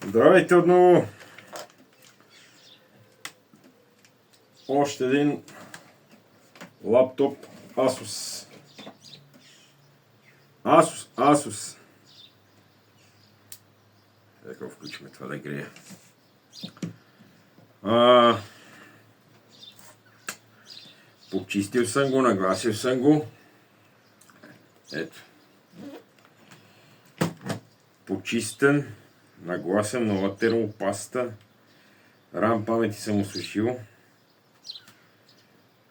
Здравейте отново! Още един лаптоп Asus. Asus. Нека включим това да грее. Почистил съм го, нагласил съм го. Ето. Почистен, нагласен, нова термопаста. RAM памети съм осушил.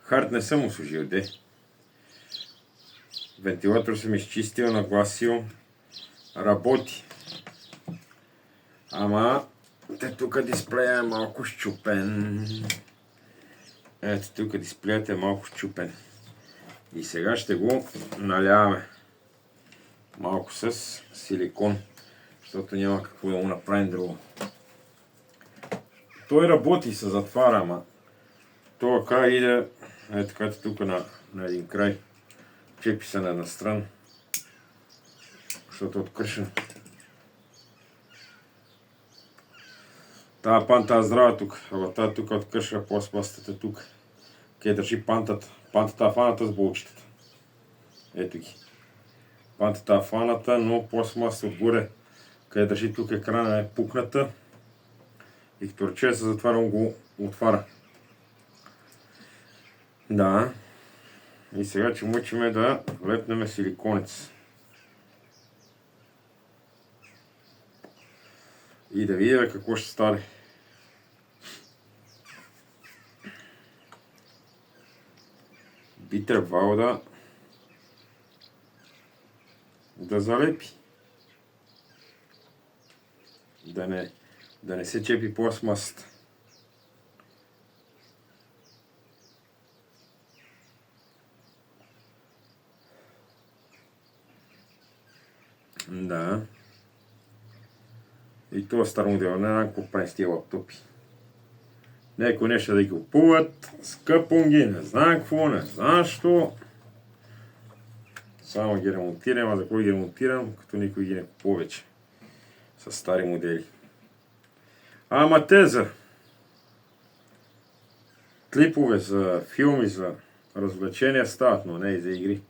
Хард не съм осушил, де. Вентилатор съм изчистил, нагласил. Работи. Ама, тук дисплея е малко щупен. Ето тук дисплеят е малко щупен. И сега ще го наляваме. Малко с силикон. Защото няма какво да му направим друго. Той работи, се затваря, ама това край иде, ето така тук на един край. Чепи се на една страна. Защото е откръшен. Тая панта е здрава тук, ама тая тук откръшва пластмасата тук. Къде държи пантата. Пантата е фаната с болчетата. Ето ги. Пантата е фаната, но пластмасата отгоре, къде държи тук екрана е пукната. И като рече се затваря, го отваря. Да. И сега че мъчиме да лепнем силиконец. И да видим какво ще стане. Би трябвало да залепи. Да не се чепи пластмасата. Да. И това стар модел, не знам какво прави с тия лаптопи. Некои нещо да ги купуват, скъпунги, не знам какво, не знам що. Само ги ремонтирам, а за кой ги ремонтирам, като никой ги не купува вече. С стари модели. Ама те за клипове, за филми, за развлечения стават, но не и за игри.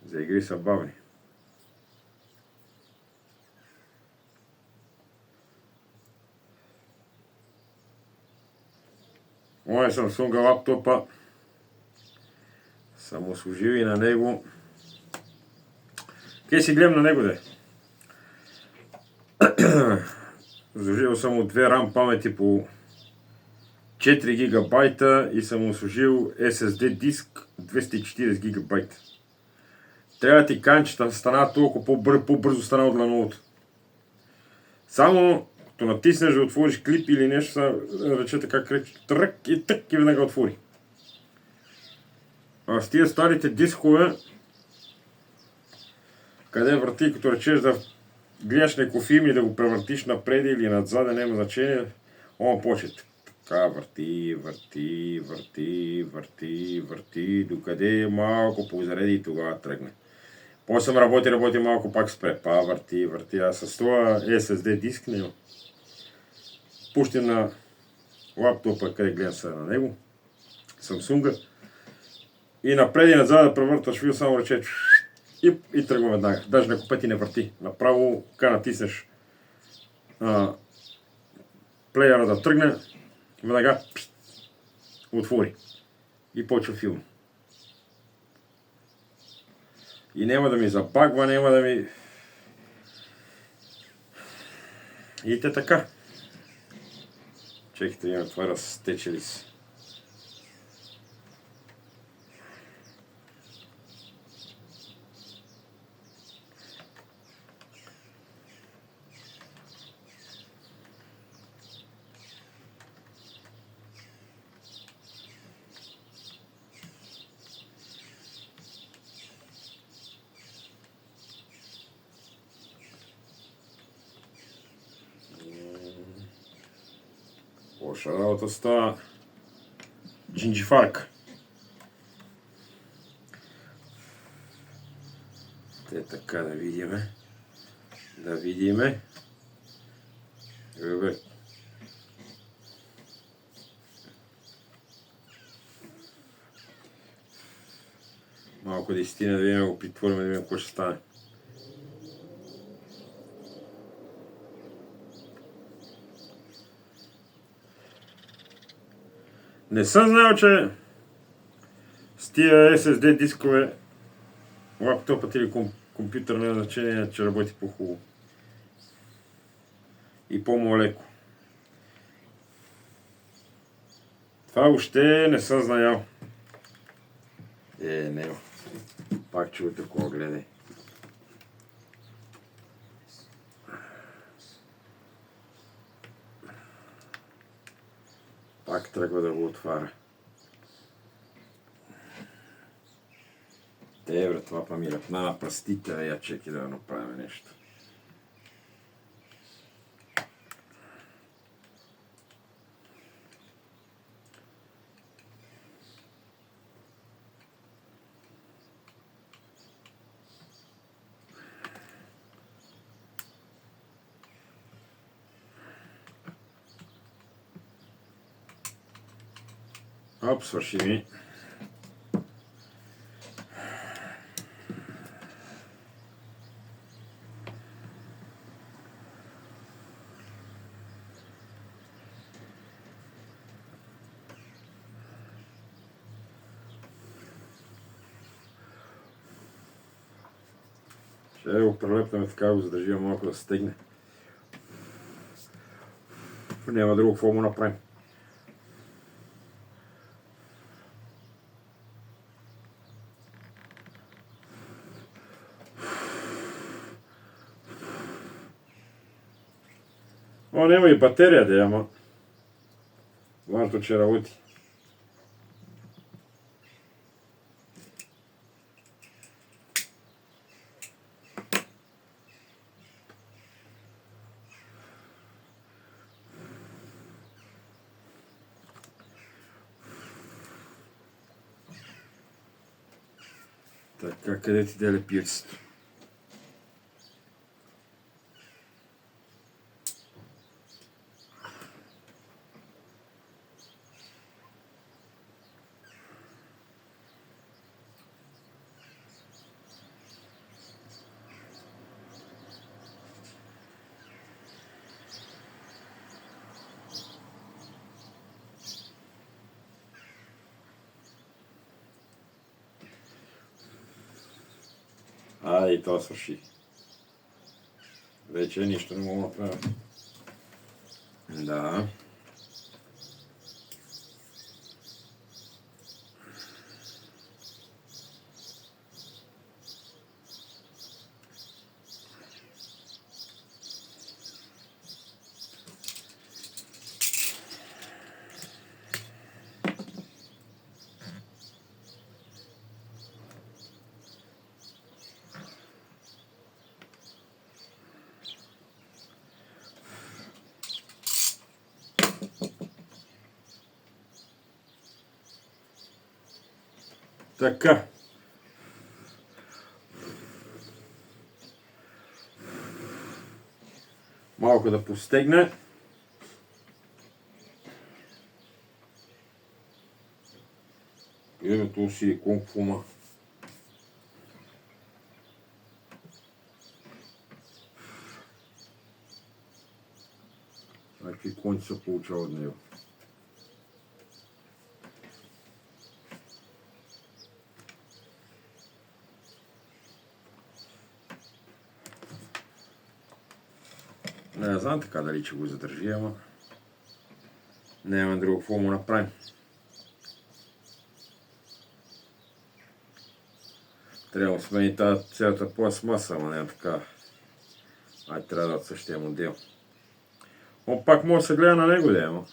За игри са бавни. Моя Samsung лаптопа съм служил и на него. Къде си гледам на него, де? Сложил съм от 2 RAM памети по 4 гигабайта и съм сложил SSD диск 240 гигабайта. Трябва да ти кажа, че стана толкова по-бързо стана от новото. Само като натиснеш да отвориш клип или нещо, се рече така трък и веднага отвори. А с тия старите дискове, къде върти, като речеш да гледаш някой филм и да го превъртиш напред или надзаде, няма значение, он почне така върти, докъде малко позареди и тогава тръгне. После съм работи малко, пак спре, върти, а с това SSD диск няма. Пущам на лаптопа, къде гледам се на него, Samsung, и напред и назад да превърташ фил, само рече и тръгвам веднага. Даже няколко пъти не върти. Направо, така натиснеш плеера да тръгне, веднага отвори и почва филм. И няма да ми забагва, няма да ми... И те така. Чекайте, има това разтечели се. Лоша работа става джинджифарка. Те така да видиме. Добре. Малко десетина да видим, го притворим, да видим какво ще стане. Не съм знал, че с тия SSD дискове лаптопът или компютър на значение, че работи по-хубаво. И по-молеко. Това още не съм знаел. Нема. Пак чува такова, гледай. Пак тръгва да го отваря. Бре, това па ми лепна на пръстите, я чеки да направим нещо. Оп, свърши ми. Ще го прелепнем така, го задържим малко да стегне. Няма друго, какво му направим. О, nema и батерия да ама. Важно, че работи. Така, къде ти даде пирсито? И това свърши. Вече нищо не мога да направя. Да. Така. Малко да постегне. Ето си е кунг-фума. Какви конци се получава от него. Не знам така дали че го задържи, ама няма друго какво му направим. Трябва да смени тази цялата пластмаса, ама не така. Трябва да от същия модел. Он пак може да се гледа на него, да ама.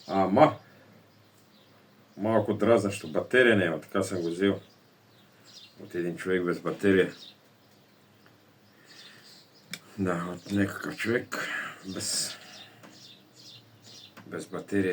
Ама малко дразнащо, батерия няма, така съм го взел от един човек без батерия. Да, от някакъв човек без батерия.